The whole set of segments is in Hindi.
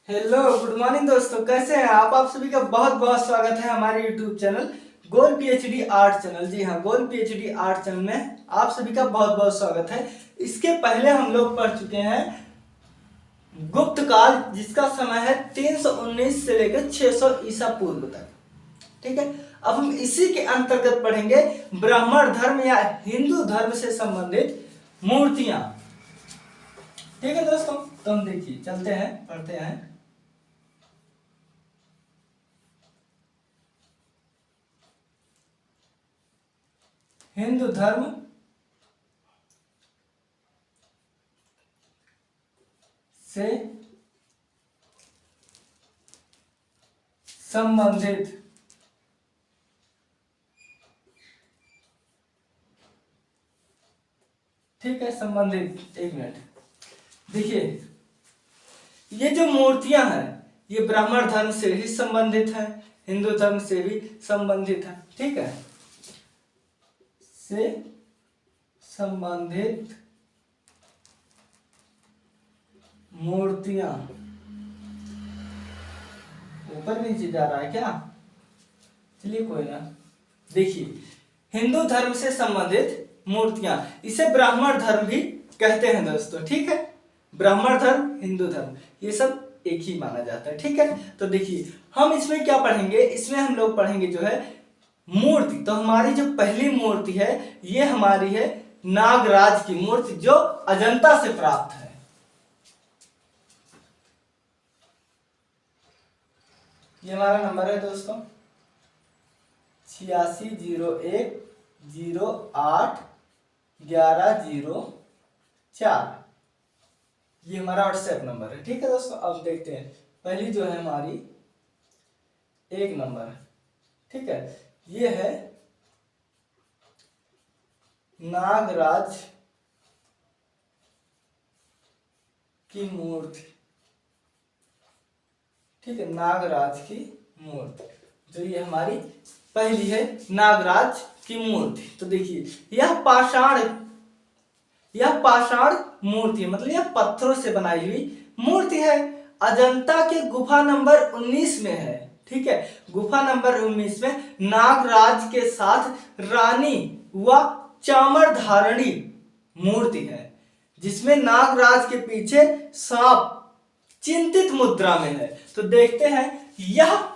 हेलो गुड मॉर्निंग दोस्तों, कैसे हैं आप सभी का बहुत बहुत स्वागत है हमारे यूट्यूब चैनल गोल पीएचडी आर्ट चैनल। जी हाँ, गोल पीएचडी आर्ट चैनल में आप सभी का बहुत बहुत स्वागत है। इसके पहले हम लोग पढ़ चुके हैं गुप्त काल, जिसका समय है 319 से लेकर 600 ईसा पूर्व तक। ठीक है, अब हम इसी के अंतर्गत पढ़ेंगे ब्राह्मण धर्म या हिंदू धर्म से संबंधित मूर्तियां। ठीक है दोस्तों, तो हम देखिए चलते हैं, पढ़ते हैं। हिंदू धर्म से संबंधित ठीक है, संबंधित एक मिनट देखिए, ये जो मूर्तियां हैं ये ब्राह्मण धर्म से ही संबंधित है, हिंदू धर्म से भी संबंधित है। ठीक है, से संबंधित मूर्तियां। ऊपर नीचे जा रहा है क्या? चलिए कोई ना। देखिए, हिंदू धर्म से संबंधित मूर्तियां, इसे ब्राह्मण धर्म भी कहते हैं दोस्तों। ठीक है, ब्राह्मण धर्म, हिंदू धर्म, ये सब एक ही माना जाता है। ठीक है, तो देखिए हम इसमें क्या पढ़ेंगे, इसमें हम लोग पढ़ेंगे जो है मूर्ति। तो हमारी जो पहली मूर्ति है ये हमारी है नागराज की मूर्ति, जो अजंता से प्राप्त है। ये हमारा नंबर है दोस्तों 8601081104। ये हमारा व्हाट्सएप नंबर है। ठीक है दोस्तों, अब देखते हैं पहली जो है हमारी एक नंबर। ठीक है, ये है नागराज की मूर्ति। ठीक है, नागराज की मूर्ति जो ये हमारी पहली है नागराज की मूर्ति। तो देखिए यह पाषाण मूर्ति, मतलब यह पत्थरों से बनाई हुई मूर्ति है। अजंता के गुफा नंबर 19 में है। ठीक है, गुफा नंबर 19 में नागराज के साथ रानी व चामर धारणी मूर्ति है, जिसमें नागराज के पीछे सांप चिंतित मुद्रा में है। तो देखते हैं यह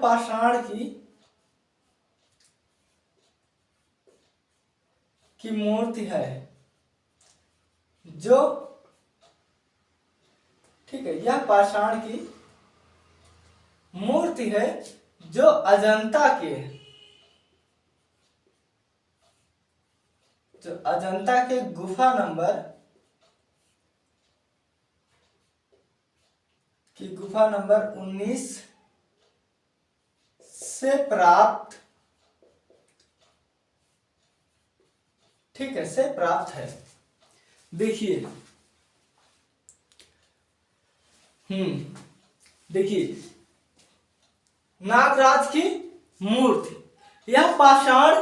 पाषाण की मूर्ति है जो, ठीक है, यह पाषाण की मूर्ति है जो अजंता के गुफा नंबर 19 से प्राप्त, ठीक है, से प्राप्त है। देखिए देखिए नागराज की मूर्ति, यह पाषाण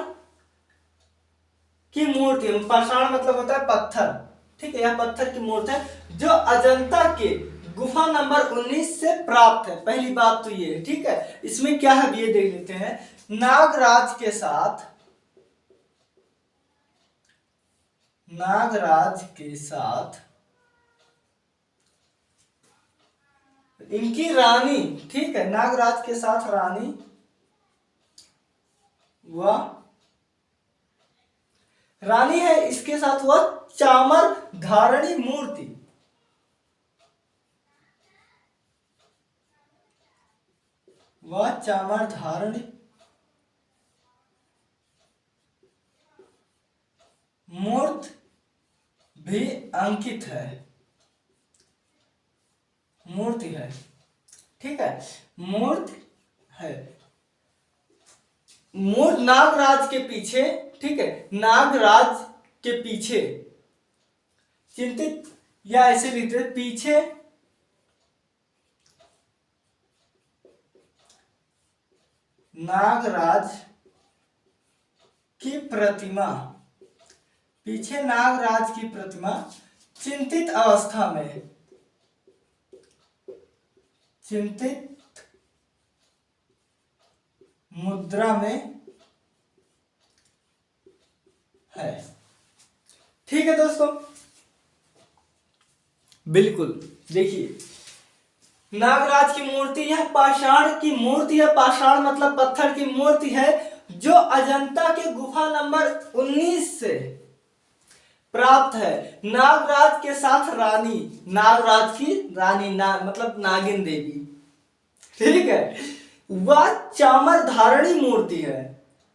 की मूर्ति है। पाषाण मतलब होता है पत्थर। ठीक है, यह पत्थर की मूर्ति है जो अजंता के गुफा नंबर 19 से प्राप्त है। पहली बात तो ये है। ठीक है, इसमें क्या है ये देख लेते हैं। नागराज के साथ इनकी रानी, ठीक है, नागराज के साथ रानी है, इसके साथ वह चामर धारणी मूर्ति, वह चामर धारणी मूर्ति भी अंकित है, मूर्ति है। ठीक है, मूर्ति है, मूर्ति नागराज के पीछे, ठीक है, नागराज के पीछे चिंतित, या ऐसे लिखते पीछे नागराज की प्रतिमा, पीछे नागराज की प्रतिमा चिंतित अवस्था में, चिंतित मुद्रा में है। ठीक है दोस्तों, बिल्कुल देखिए नागराज की मूर्ति यह पाषाण की मूर्ति है। पाषाण मतलब पत्थर की मूर्ति है जो अजंता के गुफा नंबर 19 से प्राप्त है। नागराज के साथ रानी, नागराज की रानी मतलब नागिन देवी, ठीक है, वह चामर धारणी मूर्ति है।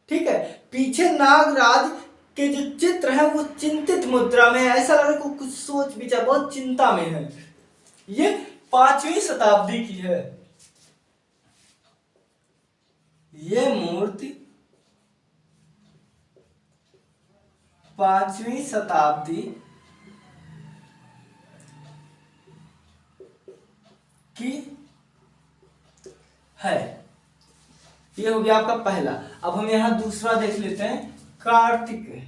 ठीक है, पीछे नागराज के जो चित्र है वो चिंतित मुद्रा में है, ऐसा लग रहा है कुछ सोच विचार, बहुत चिंता में है। ये 5वीं शताब्दी की है ये मूर्ति, 5वीं शताब्दी की है। ये हो गया आपका पहला। अब हम यहां दूसरा देख लेते हैं, कार्तिकेय।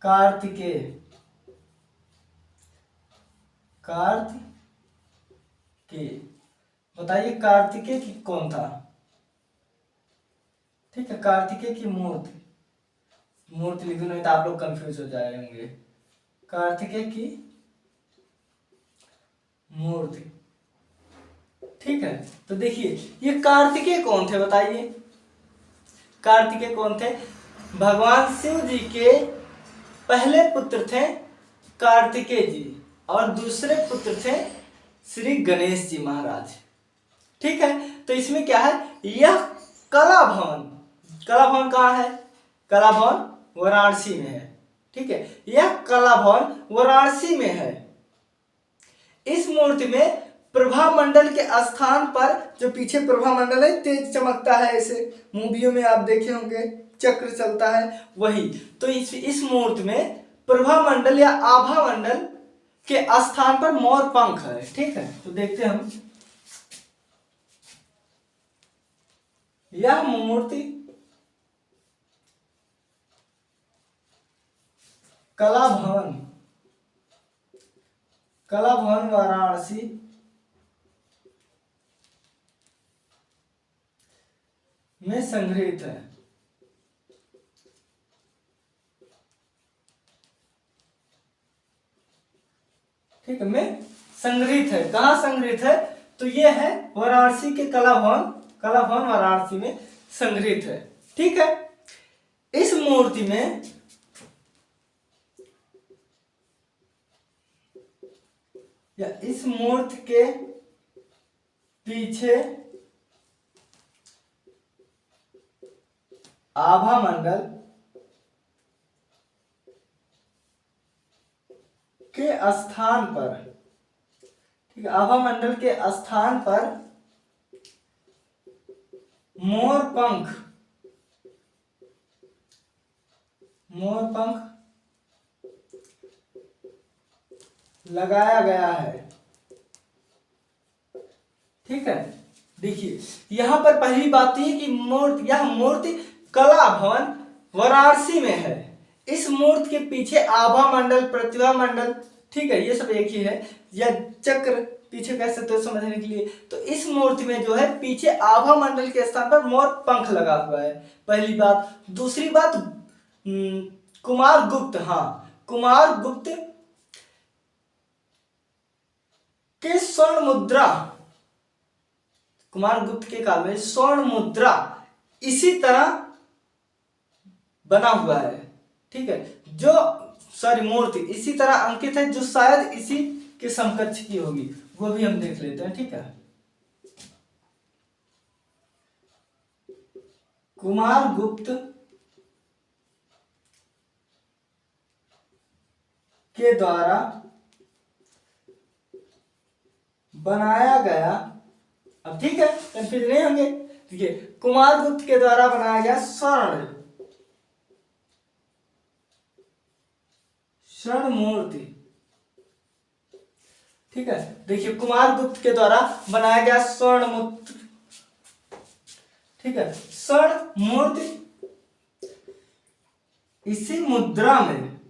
कार्तिकेय, कार्तिकेय, बताइए कार्तिकेय की कौन था? ठीक है, कार्तिकेय की मूर्ति, मूर्ति लिखो नहीं तो आप लोग कंफ्यूज हो जाएंगे। कार्तिकेय की मूर्ति, ठीक है, तो देखिए ये कार्तिकेय कौन थे बताइए? कार्तिकेय कौन थे? भगवान शिव जी के पहले पुत्र थे कार्तिकेय जी और दूसरे पुत्र थे श्री गणेश जी महाराज। ठीक है, तो इसमें क्या है, यह कला भवन, कला भवन कहाँ है? कला भवन वाराणसी में है। ठीक है, यह कला भवन वाराणसी में है। इस मूर्ति में प्रभा मंडल के स्थान पर, जो पीछे प्रभा मंडल है तेज चमकता है, ऐसे मूवियों में आप देखे होंगे चक्र चलता है, वही तो इस मूर्ति में प्रभा मंडल या आभा मंडल के स्थान पर मोर पंख है। ठीक है, तो देखते हैं हम, यह मूर्ति कला भवन, कला भवन वाराणसी में संग्रहित है। ठीक है, में संग्रहित है। कहाँ संग्रहित है? तो ये है वाराणसी के कला भवन, कला भवन वाराणसी में संग्रहित है। ठीक है, इस मूर्ति में या इस मूर्ति के पीछे आभा मंडल के स्थान पर, ठीक है, आभा मंडल के स्थान पर मोर पंख, मोर पंख लगाया गया है। ठीक है, देखिए यहां पर पहली बात यह कि मूर्ति, यह मूर्ति कला भवन वाराणसी में है। इस मूर्ति के पीछे आभा मंडल, प्रतिभा मंडल, ठीक है, ये सब एक ही है, या चक्र पीछे कह सकते हो समझने के लिए। तो इस मूर्ति में जो है पीछे आभा मंडल के स्थान पर मोर पंख लगा हुआ है, पहली बात। दूसरी बात, कुमार गुप्त, हाँ, कुमार गुप्त के स्वर्ण मुद्रा, कुमार गुप्त के काल में स्वर्ण मुद्रा इसी तरह बना हुआ है। ठीक है, जो मूर्ति इसी तरह अंकित है, जो शायद इसी के समकक्ष की होगी, वो भी हम देख लेते हैं। ठीक है, कुमार गुप्त के द्वारा बनाया गया, अब ठीक है कंफ्यूज नहीं होंगे, देखिए कुमार गुप्त के द्वारा बनाया गया स्वर्ण मूर्ति। ठीक है, देखिए कुमार गुप्त के द्वारा बनाया गया स्वर्ण मूर्ति, ठीक है, स्वर्ण मूर्ति इसी मुद्रा में,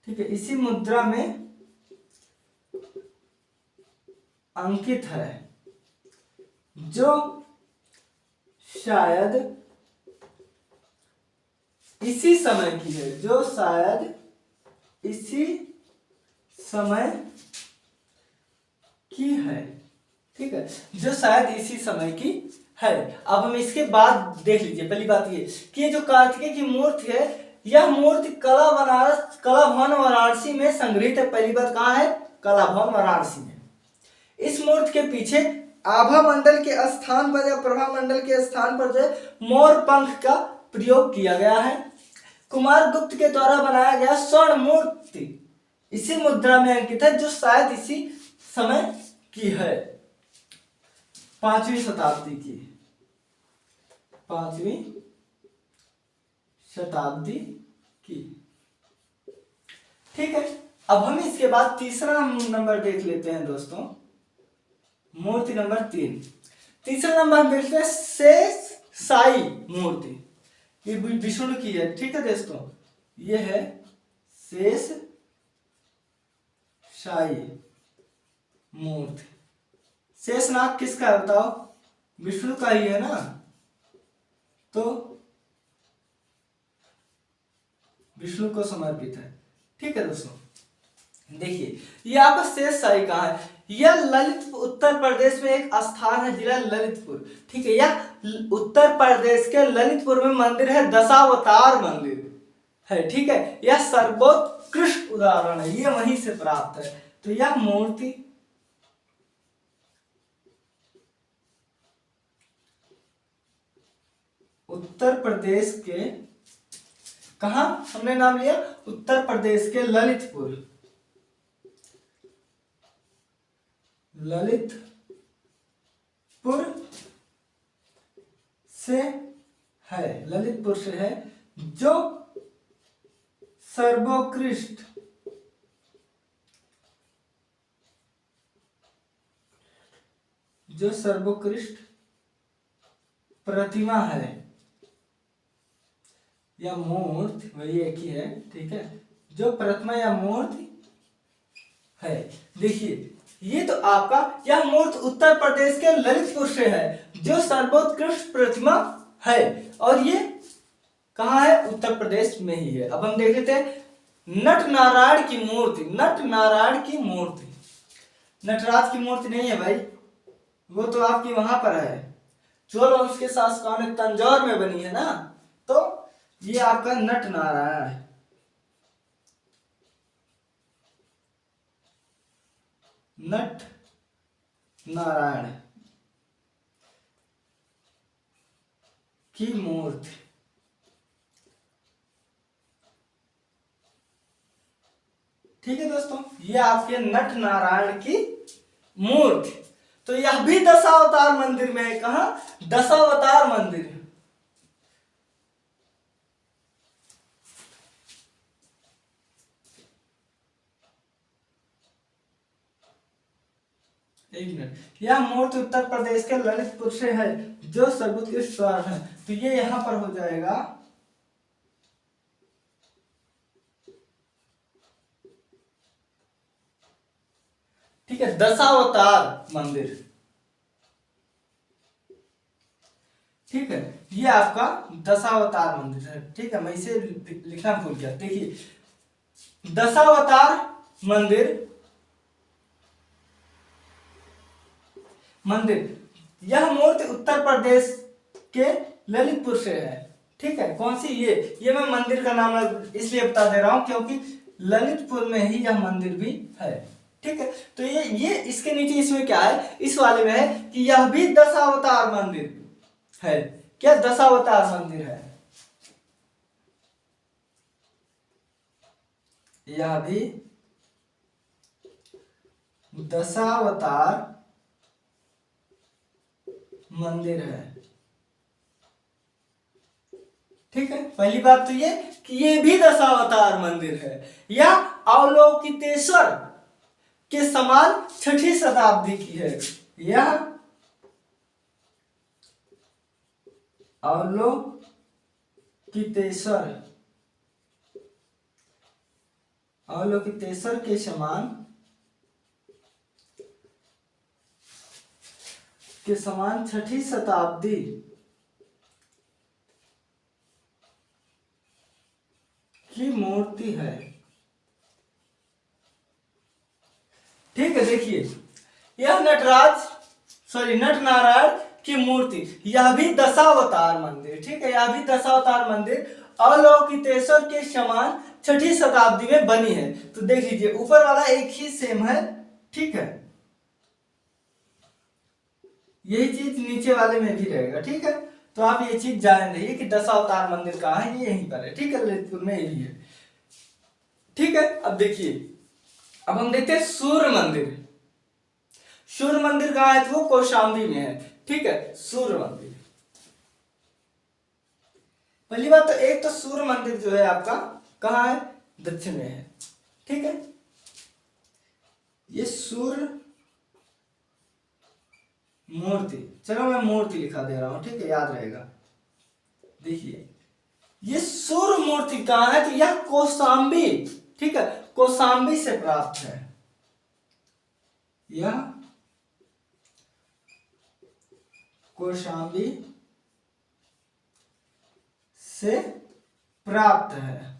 ठीक है, इसी मुद्रा में अंकित है, जो शायद इसी समय की है, जो शायद इसी समय की है, ठीक है, जो शायद इसी समय की है। अब हम इसके बाद देख लीजिए, पहली बात ये कि ये जो कार्तिकेय की मूर्ति है, यह मूर्ति कला भवन वाराणसी में संग्रहित है। पहली बात कहाँ है? कला भवन वाराणसी में। इस मूर्ति के पीछे आभा मंडल के स्थान पर या प्रभा मंडल के स्थान पर जो है मोर पंख का प्रयोग किया गया है। कुमार गुप्त के द्वारा बनाया गया स्वर्ण मूर्ति इसी मुद्रा में अंकित है, जो शायद इसी समय की है, 5वीं शताब्दी की, 5वीं शताब्दी की, ठीक है। अब हम इसके बाद तीसरा नंबर देख लेते हैं दोस्तों, मूर्ति नंबर 3। तीसरा नंबर हम देखते हैं शेष साई मूर्ति, ये विष्णु की है, ठीक है दोस्तों, ये है शेष साई मूर्ति। शेषनाग किसका है बताओ? विष्णु का ही है ना, तो विष्णु को समर्पित है, ठीक है दोस्तों। देखिए ये आपका शेष साई कहाँ है? यह ललितपुर उत्तर प्रदेश में एक स्थान है, जिला ललितपुर, ठीक है। यह उत्तर प्रदेश के ललितपुर में मंदिर है, दशावतार मंदिर है, ठीक है। यह सर्वोत्कृष्ट उदाहरण है, ये वहीं से प्राप्त है। तो यह मूर्ति उत्तर प्रदेश के, कहा हमने नाम लिया? उत्तर प्रदेश के ललितपुर, ललितपुर से है, ललितपुर से है, जो सर्वोत्कृष्ट प्रतिमा है, या मूर्ति, वही एक ही है, ठीक है, जो प्रतिमा या मूर्ति है। देखिए ये तो आपका यह मूर्ति उत्तर प्रदेश के ललितपुर से है, जो सर्वोत्कृष्ट प्रतिमा है, और ये कहाँ है? उत्तर प्रदेश में ही है। अब हम देख लेते हैं नट नारायण की मूर्ति। नट नारायण की मूर्ति, नटराज की मूर्ति नहीं है भाई, वो तो आपकी वहां पर है, चोल वंश के शासकों ने तंजौर में बनी है ना, तो ये आपका नट नारायण है। नट नारायण की मूर्ति, ठीक है दोस्तों, ये आपके नट नारायण की मूर्ति। तो यह भी दशावतार मंदिर में है। कहा? दशावतार मंदिर। एक मिनट, यह मूर्ति उत्तर प्रदेश के ललितपुर से है, जो सर्वोत्कृष्ट है, तो ये यहां पर हो जाएगा ठीक है, दशावतार मंदिर, ठीक है, ये आपका दशावतार मंदिर है, ठीक है। मैं इसे लिखना भूल गया। देखिए दशावतार मंदिर यह मूर्ति उत्तर प्रदेश के ललितपुर से है, ठीक है। कौन सी? ये मैं मंदिर का नाम इसलिए बता दे रहा हूं क्योंकि ललितपुर में ही यह मंदिर भी है, ठीक है। तो ये इसके नीचे इसमें क्या है? इस वाले में है कि यह भी दशावतार मंदिर है। क्या? दशावतार मंदिर है, यह भी दशावतार मंदिर है, ठीक है। पहली बात तो ये कि ये भी दशावतार मंदिर है। यह अवलोकितेश्वर के समान 6ठी शताब्दी की है। यह अवलोकितेश्वर अवलोकितेश्वर के समान छठी शताब्दी की मूर्ति है। ठीक है, देखिए यह नट नारायण की मूर्ति, यह भी दशावतार मंदिर, ठीक है, यह भी दशावतार मंदिर अवलोकितेश्वर के समान छठी शताब्दी में बनी है। तो देख लीजिए ऊपर वाला एक ही सेम है, ठीक है, यही चीज नीचे वाले में भी रहेगा। ठीक है, तो आप ये चीज जान रहिए कि दशावतार मंदिर कहाँ है, ये यहीं पर है। ठीक है, ललितपुर में ये भी है। ठीक है, अब देखिए अब हम देखते हैं सूर्य मंदिर। सूर्य मंदिर कहाँ है, तो वो कौशाम्बी में है। ठीक है, सूर्य मंदिर, पहली बात तो एक तो सूर्य मंदिर जो है आपका कहाँ है, दक्षिण में है। ठीक है, ये सूर्य मूर्ति, चलो मैं मूर्ति लिखा दे रहा हूं, ठीक है, याद रहेगा। देखिए ये सूर्य मूर्ति कहाँ है, तो यह कौशाम्बी, ठीक है, कौशाम्बी से प्राप्त है। यह कौशाम्बी से प्राप्त है।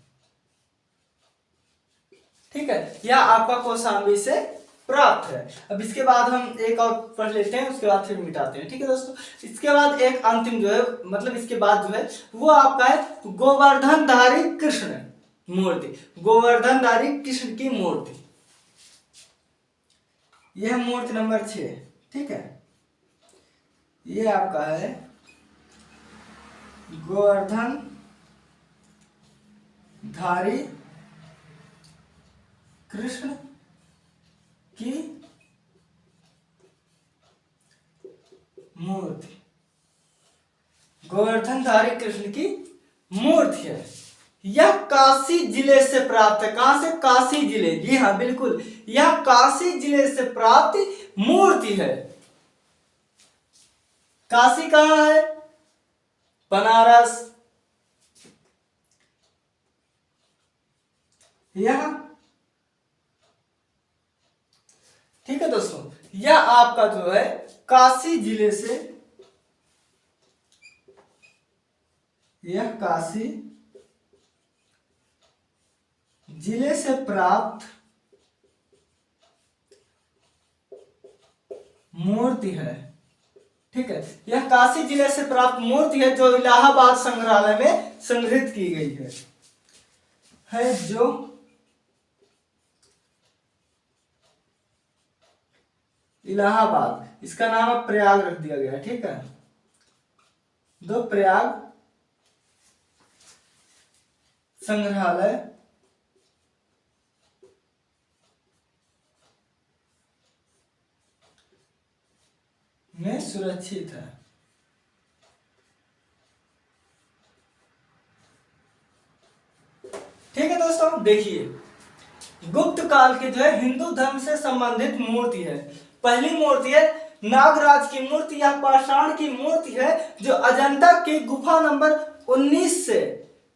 ठीक है, यह आपका कौशाम्बी से प्राप्त है। अब इसके बाद हम एक और पढ़ लेते हैं, उसके बाद फिर मिटाते हैं। ठीक है दोस्तों, इसके बाद एक अंतिम जो है, मतलब इसके बाद जो है वो आपका है गोवर्धनधारी कृष्ण मूर्ति, गोवर्धनधारी कृष्ण की मूर्ति। यह मूर्ति नंबर 6। ठीक है, ये आपका है गोवर्धनधारी कृष्ण की मूर्ति, गोवर्धनधारी कृष्ण की मूर्ति है। यह काशी जिले से प्राप्त है। कहां से, काशी जिले, जी हाँ बिल्कुल, यह काशी जिले से प्राप्त मूर्ति है। काशी कहां है, बनारस। यह, ठीक है दोस्तों, यह आपका जो है काशी जिले से, यह काशी जिले से प्राप्त मूर्ति है। ठीक है, यह काशी जिले से प्राप्त मूर्ति है जो इलाहाबाद संग्रहालय में संग्रहित की गई है जो इलाहाबाद, इसका नाम अब प्रयाग रख दिया गया है। ठीक है, दो प्रयाग संग्रहालय में सुरक्षित है। ठीक है दोस्तों, देखिए गुप्त काल के जो है हिंदू धर्म से संबंधित मूर्ति है। पहली मूर्ति है नागराज की मूर्ति या पाषाण की मूर्ति है जो अजंता की गुफा नंबर 19 से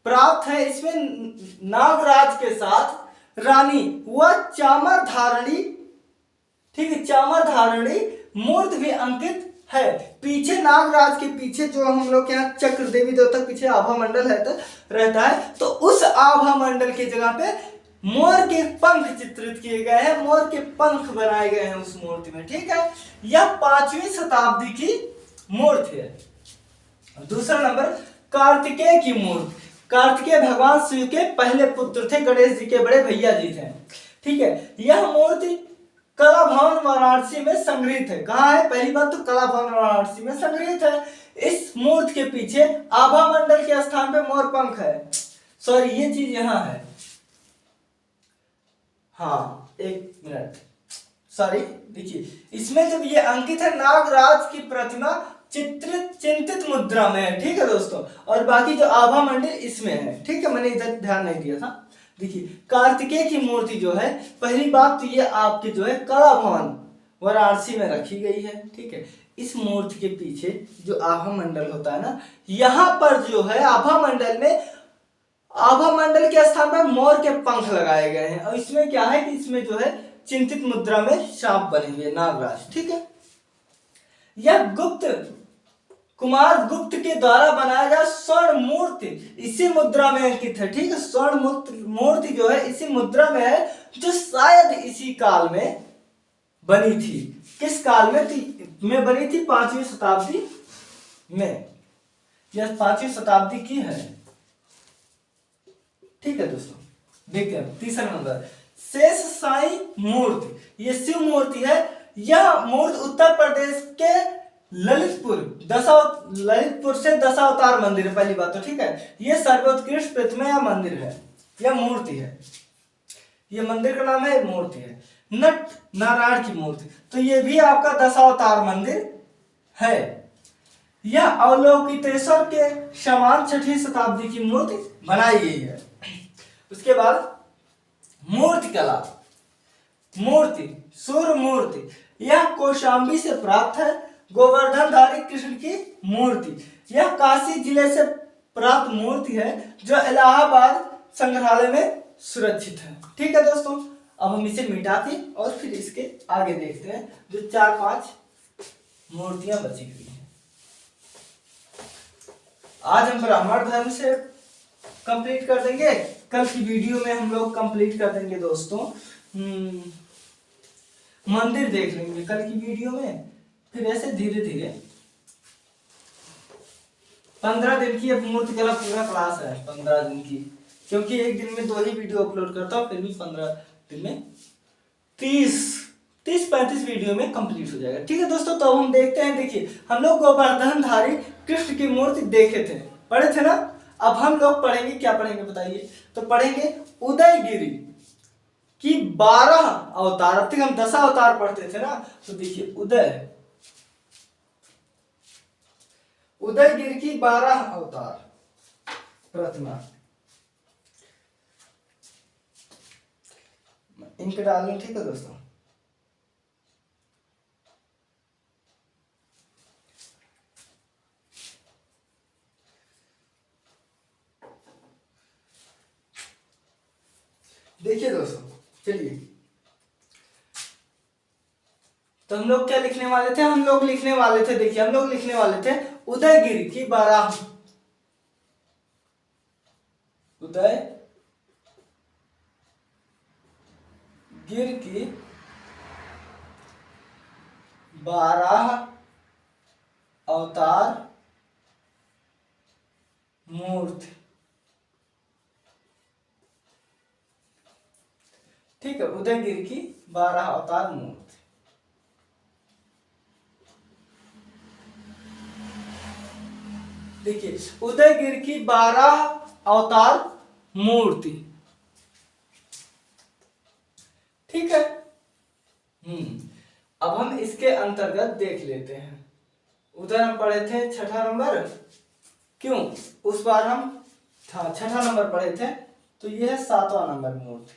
प्राप्त है। इसमें नागराज के साथ रानी व चामर धारणी, ठीक है, चामर धारणी मूर्ति भी अंकित है। पीछे नागराज के पीछे जो हम लोग के यहाँ चक्र देवी देवता पीछे आभा मंडल रहता है, तो उस आभा मंडल की जगह पे मोर के पंख चित्रित किए गए हैं, मोर के पंख बनाए गए हैं उस मूर्ति में। ठीक है, यह 5वीं शताब्दी की मूर्ति है। दूसरा नंबर कार्तिकेय की मूर्ति। कार्तिकेय भगवान शिव के पहले पुत्र थे, गणेश जी के बड़े भैया जी थे। ठीक है, यह मूर्ति कला भवन वाराणसी में संग्रहित है। कहाँ है, पहली बात तो कला भवन वाराणसी में संग्रहित है। इस मूर्ति के पीछे आभा मंडल के स्थान पे मोर पंख है। सॉरी, ये चीज यहाँ है, हाँ एक मिनट, सॉरी, देखिए इसमें जब ये अंकित है नागराज की प्रतिमा चिंतित मुद्रा में है। ठीक है दोस्तों, और बाकी जो आभा मंडल इसमें है। ठीक है, मैंने इधर ध्यान नहीं दिया था। देखिए कार्तिकेय की मूर्ति जो है, पहली बात तो ये आपके जो है कला भवन वाराणसी में रखी गई है। ठीक है, इस मूर्ति के पीछे जो आभा मंडल होता है ना, यहाँ पर जो है आभा मंडल में आभा मंडल के स्थान पर मोर के पंख लगाए गए हैं। और इसमें क्या है कि इसमें जो है चिंतित मुद्रा में सांप बने हुए नागराज। ठीक है, यह गुप्त कुमार गुप्त के द्वारा बनाया गया स्वर्ण मूर्ति इसी मुद्रा में अंकित है। ठीक है, स्वर्ण मूर्ति जो है इसी मुद्रा में है, जो शायद इसी काल में बनी थी। किस काल में बनी थी? 5वीं शताब्दी में। यह 5वीं शताब्दी की है। ठीक है दोस्तों, देखते हैं तीसरा नंबर शेष साई मूर्ति। यह शिव मूर्ति है। यह मूर्ति उत्तर प्रदेश के ललितपुर से दशावतार मंदिर है। पहली बात तो ठीक है, यह सर्वोत्कृष्ट प्रतिमा मंदिर है, यह मूर्ति है। यह मंदिर का नाम है, मूर्ति है नट नारायण की मूर्ति। तो यह भी आपका दशावतार मंदिर है। यह अवलोकितेश्वर के समान 6वीं शताब्दी की मूर्ति बनाई गई है। उसके बाद मूर्ति कला, मूर्ति सूर्य मूर्ति, यह कौशाम्बी से प्राप्त है। गोवर्धनधारी कृष्ण की मूर्ति, यह काशी जिले से प्राप्त मूर्ति है, जो इलाहाबाद संग्रहालय में सुरक्षित है। ठीक है दोस्तों, अब हम इसे मिटाते और फिर इसके आगे देखते हैं जो 4-5 मूर्तियां बची हुई हैं। आज हम ब्राह्मण धर्म से कंप्लीट कर देंगे, कल की वीडियो में हम लोग कंप्लीट कर देंगे दोस्तों मंदिर देख लेंगे कल की वीडियो में। फिर ऐसे धीरे धीरे 15 दिन की अब मूर्ति कला पूरा क्लास है, 15 दिन की, क्योंकि एक दिन में 2 ही वीडियो अपलोड करता हूँ, फिर भी 15 दिन में 30-35 वीडियो में कंप्लीट हो जाएगा। ठीक है दोस्तों, तो हम देखते हैं। देखिए, हम लोग गोवर्धनधारी कृष्ण की मूर्ति देखे थे, पढ़े थे ना। अब हम लोग पढ़ेंगे, क्या पढ़ेंगे बताइए? तो पढ़ेंगे उदयगिरी की 12 अवतार। अब तक हम 10 अवतार पढ़ते थे ना, तो देखिए उदयगिरी की 12 अवतार प्रतिमा। इनके डाल लें। ठीक है दोस्तों, देखिए दोस्तों, चलिए, तो हम लोग क्या लिखने वाले थे? हम लोग लिखने वाले थे, देखिए हम लोग लिखने वाले थे उदयगिरी की 12 अवतार मूर्ति। ठीक है, उदयगिरी की 12 अवतार मूर्ति। देखिए, उदयगिरी की 12 अवतार मूर्ति। ठीक है, अब हम इसके अंतर्गत देख लेते हैं। उधर हम पढ़े थे 6ठा नंबर, क्यों उस बार हम 6ठा नंबर पढ़े थे, तो ये है 7वां नंबर मूर्ति।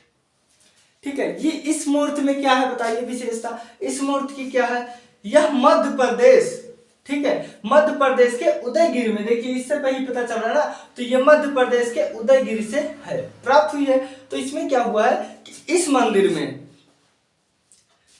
ठीक है, ये इस मूर्ति में क्या है बताइए विशेषता? इस मूर्ति की क्या है? यह मध्य प्रदेश, ठीक है, मध्य प्रदेश के उदयगिरी में, देखिए इससे पहले पता चल रहा है ना, तो ये मध्य प्रदेश के उदयगिरी से है, प्राप्त हुई है। तो इसमें क्या हुआ है कि इस मंदिर में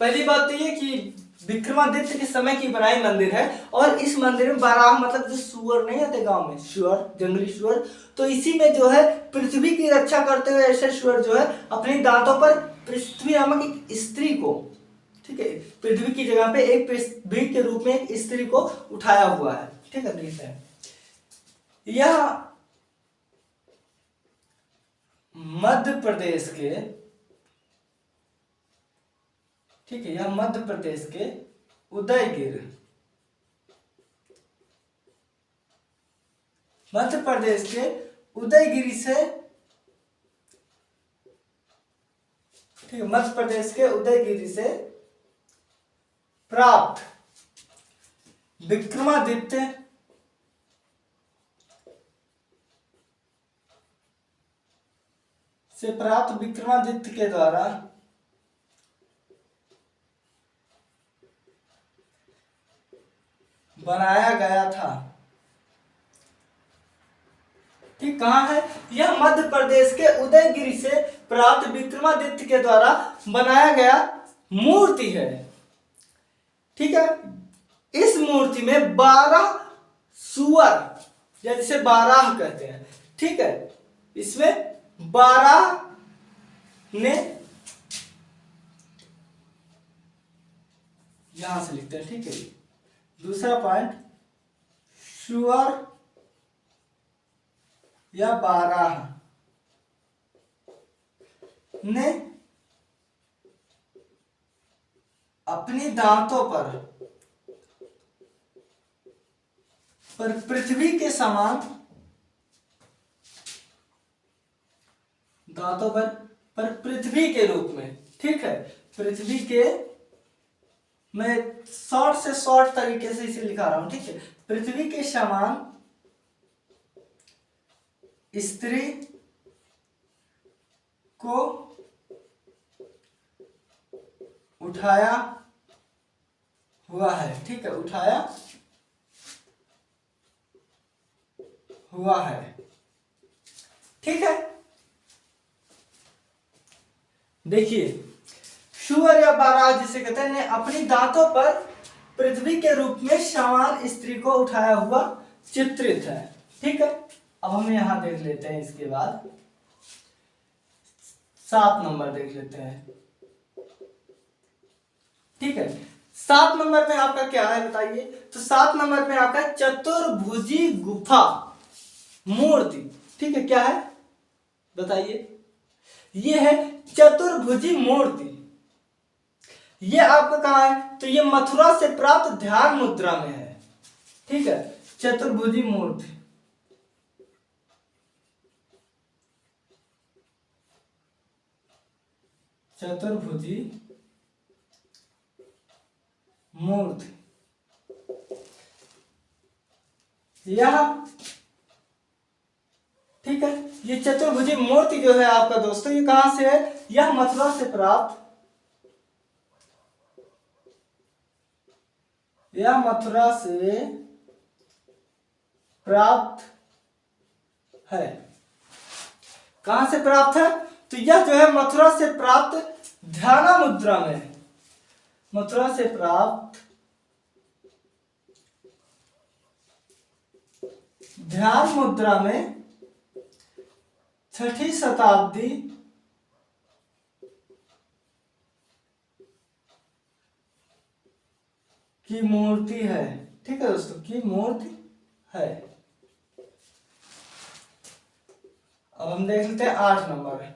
पहली बात तो ये कि विक्रमादित्य के समय की बनाई मंदिर है, और इस मंदिर में 12 मतलब जो सुअर नहीं होते गांव में, सुअर, जंगली सुअर, तो इसी में जो है पृथ्वी की रक्षा करते हुए ऐसे सुअर जो है अपने दांतों पर पृथ्वी नामक एक स्त्री को, ठीक है, पृथ्वी की जगह पे एक पृथ्वी के रूप में एक स्त्री को उठाया हुआ है। ठीक है, देखते हैं। यह मध्य प्रदेश के, ठीक है, यह मध्य प्रदेश के उदयगिरी, मध्य प्रदेश के उदयगिरी से, ठीक है, मध्य प्रदेश के उदयगिरी से प्राप्त विक्रमादित्य के द्वारा बनाया गया था। ठीक, कहाँ है? यह मध्य प्रदेश के उदयगिरी से प्राप्त विक्रमादित्य के द्वारा बनाया गया मूर्ति है। ठीक है, इस मूर्ति में 12 सुअर, जैसे 12 कहते हैं, ठीक है, इसमें 12 ने, यहां से लिखते हैं, ठीक है। दूसरा पॉइंट, सुअर या 12 ने अपनी दांतों पर पृथ्वी के समान, दांतों पर पृथ्वी के रूप में, ठीक है, पृथ्वी के, मैं शॉर्ट से शॉर्ट तरीके से इसे लिखा रहा हूं, ठीक है, पृथ्वी के समान स्त्री को उठाया हुआ है, ठीक है, उठाया हुआ है, ठीक है। देखिए, सुअर या 12 जिसे कहते हैं, ने अपनी दांतों पर पृथ्वी के रूप में समान स्त्री को उठाया हुआ चित्रित है, ठीक है। अब हम यहां देख लेते हैं, इसके बाद 7 नंबर देख लेते हैं, ठीक है। 7 नंबर में आपका क्या है बताइए? तो 7 नंबर में आपका चतुर्भुजी गुफा मूर्ति, ठीक है, क्या है बताइए? ये है चतुर्भुजी मूर्ति। ये आपका कहां है? तो ये मथुरा से प्राप्त ध्यान मुद्रा में है, ठीक है, चतुर्भुजी मूर्ति। चतुर्भुजी मूर्ति, यह, ठीक है, ये चतुर्भुजी मूर्ति जो है आपका दोस्तों, ये कहां से है? यह मथुरा से प्राप्त, यह मथुरा से प्राप्त है। कहां से प्राप्त है? तो यह जो है मथुरा से प्राप्त ध्यान मुद्रा में है, मथुरा से प्राप्त ध्यान मुद्रा में 6ठी शताब्दी की मूर्ति है, ठीक है दोस्तों, की मूर्ति है। अब हम देख लेते हैं 8 नंबर।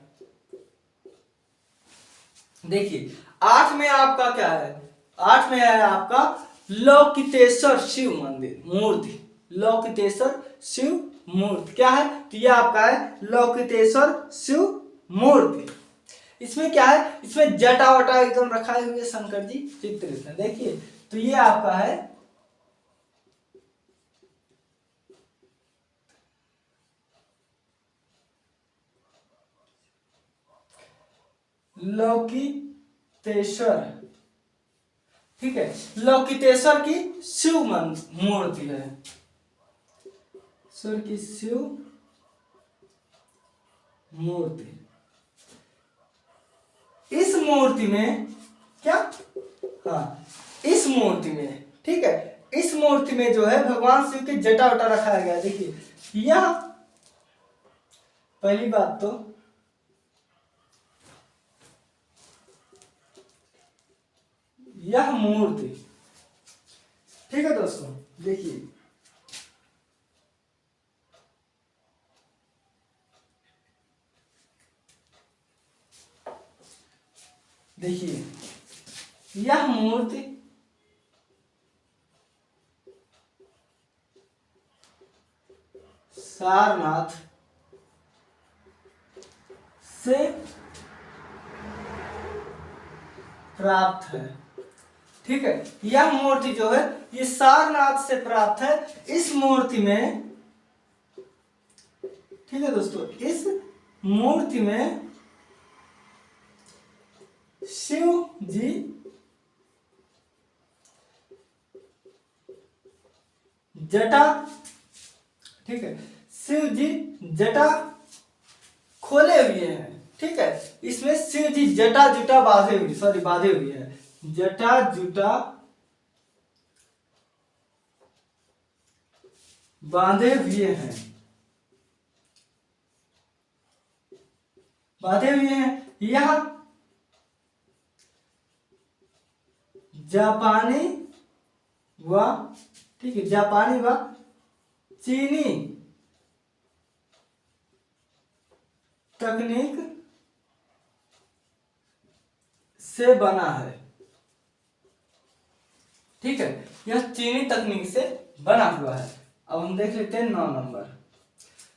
देखिए 8 में आपका क्या है? 8 में है आपका लौकितेश्वर शिव मंदिर मूर्ति, लौकितेश्वर शिव मूर्ति क्या है? तो यह आपका है लौकितेश्वर शिव मूर्ति। इसमें क्या है? इसमें जटा वटा एकदम रखाए हुए शंकर जी चित्रित है। देखिए, तो ये आपका है लौकितेश्वर, ठीक है, लौकितेश्वर की शिव मूर्ति है, ईश्वर की शिव मूर्ति। इस मूर्ति में क्या, हाँ, इस मूर्ति में, ठीक है, इस मूर्ति में जो है भगवान शिव के जटा वटा रखाया गया। देखिए, यह पहली बात तो यह मूर्ति, ठीक है दोस्तों, देखिए देखिए यह मूर्ति सारनाथ से प्राप्त है, ठीक है, यह मूर्ति जो है ये सारनाथ से प्राप्त है। इस मूर्ति में, ठीक है दोस्तों, इस मूर्ति में शिव जी जटा, ठीक है, शिव जी जटा खोले हुए हैं, ठीक है। इसमें शिव जी जटा जुटा बांधे हुए हैं, जटा जुटा बांधे हुए हैं, यह जापानी व, ठीक है, जापानी व चीनी तकनीक से बना है, ठीक है। यह चीनी तकनीक से बना हुआ है। अब हम देख लेते हैं 9 नंबर।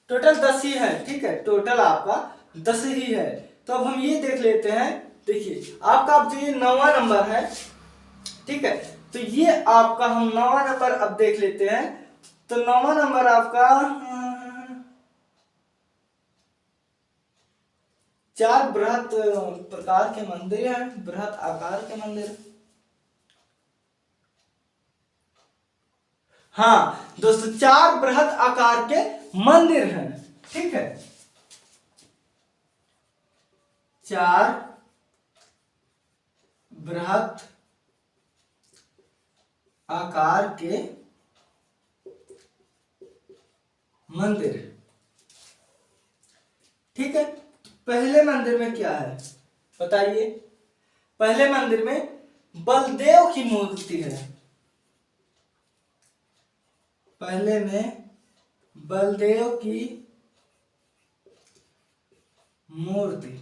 टोटल 10 ही है, ठीक है, टोटल आपका 10 ही है। तो अब हम ये देख लेते हैं, देखिए आपका अब जो ये 9वां नंबर है, ठीक है, तो ये आपका हम 9वां नंबर अब देख लेते हैं। तो 9वां नंबर आपका 4 बृहत प्रकार के मंदिर हैं, बृहत आकार के मंदिर। हाँ दोस्तों, 4 बृहत आकार के मंदिर हैं, ठीक है, 4 बृहत आकार के मंदिर, ठीक है। पहले मंदिर में क्या है बताइए? पहले मंदिर में बलदेव की मूर्ति है, पहले में बलदेव की मूर्ति,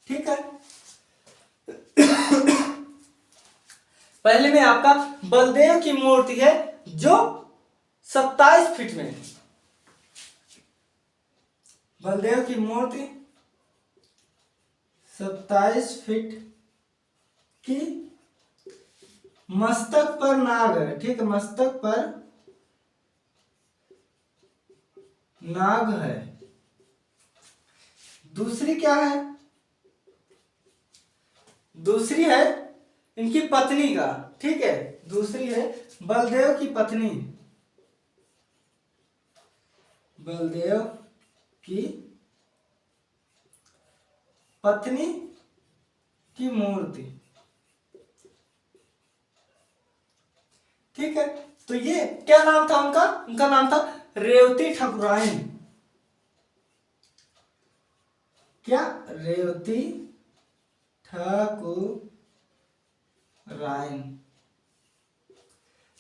ठीक है। पहले में आपका बलदेव की मूर्ति है जो 27 फीट में, बलदेव की मूर्ति 27 फीट की, मस्तक पर नाग है, ठीक है, मस्तक पर नाग है। दूसरी क्या है? दूसरी है इनकी पत्नी का, ठीक है, दूसरी है बलदेव की पत्नी, बलदेव की पत्नी की मूर्ति, ठीक है। तो ये क्या नाम था उनका? उनका नाम था रेवती ठाकुरायन। क्या? रेवती ठाकुरायन,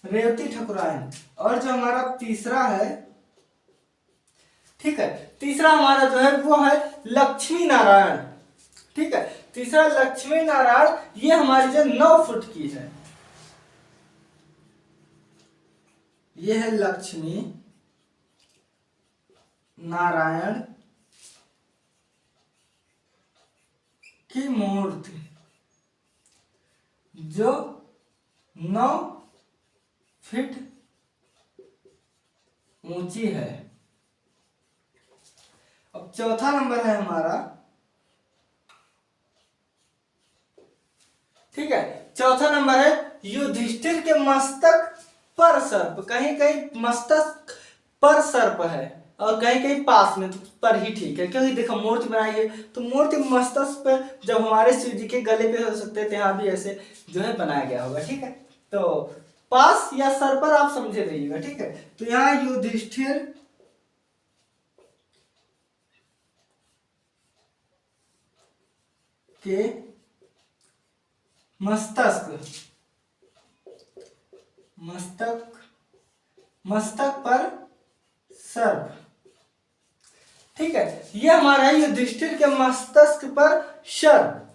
रेवती ठाकुरायन। और जो हमारा तीसरा है, ठीक है, तीसरा हमारा जो है वो है लक्ष्मी नारायण, ठीक है। तीसरा लक्ष्मी नारायण, ये हमारी जो 9 फुट की है, ये है लक्ष्मी नारायण की मूर्ति जो 9 फीट ऊंची है। अब चौथा नंबर है हमारा, ठीक है, चौथा नंबर है युधिष्ठिर के मस्तक पर सर्प। कहीं कहीं मस्तक पर सर्प है और कहीं कहीं पास में, तो पर ही ठीक है, क्योंकि देखो मूर्ति बनाई है तो मूर्ति मस्तक पर, जब हमारे शिव जी के गले पे हो सकते थे, यहाँ भी ऐसे जो है बनाया गया होगा, ठीक है। तो पास या सर पर आप समझे रहिएगा, ठीक है। तो यहाँ युधिष्ठिर के मस्तक पर सर्प, ठीक है, ये हमारा है युधिष्ठिर के मस्तक पर सर्प।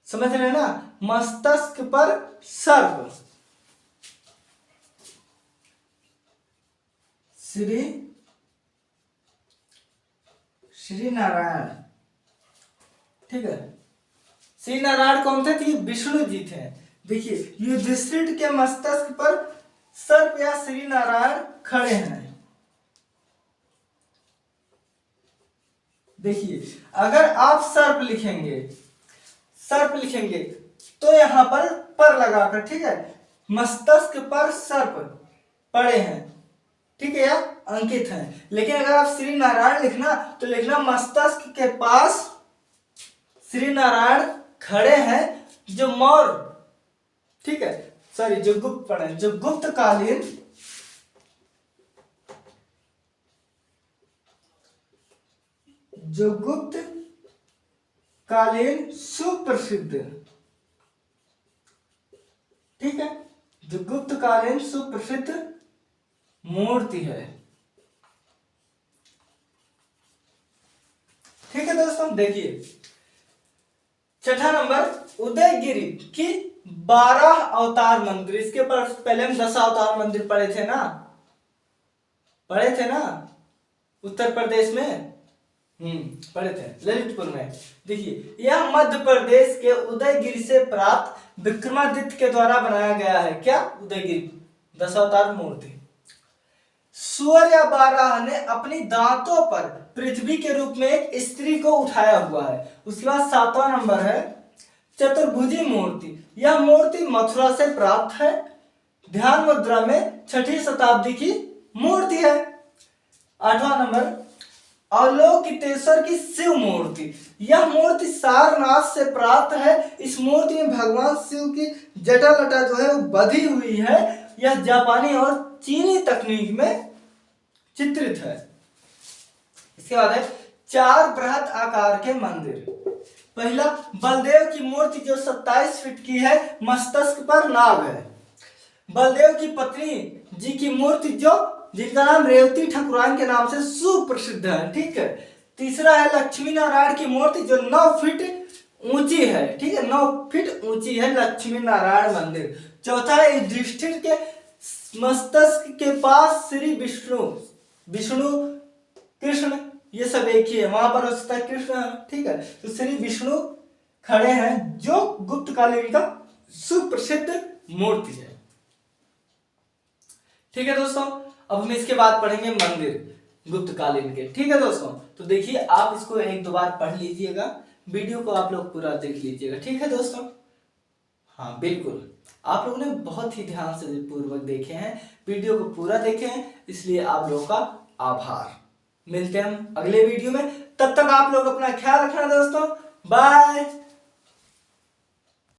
समझ रहे हैं ना? मस्तक पर सर्प, श्री नारायण, ठीक है। श्री नारायण कौन थे? तो विष्णु जी थे। देखिए युधिष्ठिर के मस्तक पर सर्प या श्री नारायण खड़े हैं। देखिए अगर आप सर्प लिखेंगे तो यहां पर लगाकर, ठीक है, मस्तक पर सर्प, पड़े हैं, ठीक है, या अंकित हैं। लेकिन अगर आप श्री नारायण लिखना तो लिखना मस्तक के पास श्री नारायण खड़े हैं जो मौर्य, ठीक है, सॉरी जो गुप्त पढ़े, जो गुप्त कालीन सुप्रसिद्ध, ठीक है, जो गुप्त कालीन सुप्रसिद्ध मूर्ति है। ठीक है दोस्तों, देखिए छठा नंबर उदयगिरी की 12 अवतार मंदिर। इसके पर पहले हम 10 अवतार मंदिर पढ़े थे ना उत्तर प्रदेश में, पढ़े थे ललितपुर में। देखिए यह मध्य प्रदेश के उदयगिरी से प्राप्त विक्रमादित्य के द्वारा बनाया गया है। क्या? उदयगिरी 10 अवतार मूर्ति। सूर्य बारह ने अपनी दांतों पर पृथ्वी के रूप में एक स्त्री को उठाया हुआ है। उसके बाद 7वां नंबर है चतुर्भुजी मूर्ति। यह मूर्ति मथुरा से प्राप्त है। ध्यान मुद्रा में 6ठी शताब्दी की मूर्ति है। 8वां नंबर अवलोकितेश्वर की शिव मूर्ति। यह मूर्ति सारनाथ से प्राप्त है। इस मूर्ति में भगवान शिव की जटा लटा जो है वो बधी हुई है। यह जापानी और चीनी तकनीक में चित्रित है। इसके बाद है 4 बृहद आकार के मंदिर। पहला बलदेव की मूर्ति जो 27 फीट की है, मस्तक पर नाग है। बलदेव की पत्नी जी की मूर्ति जो जिनका नाम रेवती ठाकुरान के नाम से सुप्रसिद्ध है। ठीक है। तीसरा है लक्ष्मी नारायण की मूर्ति जो 9 फीट ऊंची है। ठीक है, 9 फीट ऊंची है लक्ष्मी नारायण मंदिर। चौथा है युधिष्ठिर के मस्तक के पास श्री विष्णु कृष्ण, ये सब एक ही है, वहां पर हो सकता है कृष्ण। ठीक है, तो श्री विष्णु खड़े हैं जो गुप्त कालीन का सुप्रसिद्ध मूर्ति है। ठीक है दोस्तों, अब हम इसके बाद पढ़ेंगे मंदिर गुप्त कालीन के। ठीक है दोस्तों, तो देखिए आप इसको 1-2 बार पढ़ लीजिएगा, वीडियो को आप लोग पूरा देख लीजिएगा। ठीक है दोस्तों, हाँ बिल्कुल, आप लोगों ने बहुत ही ध्यान से पूर्वक देखे हैं, वीडियो को पूरा देखे हैं, इसलिए आप लोगों का आभार। मिलते हैं हम अगले वीडियो में, तब तक आप लोग अपना ख्याल रखना दोस्तों। बाय।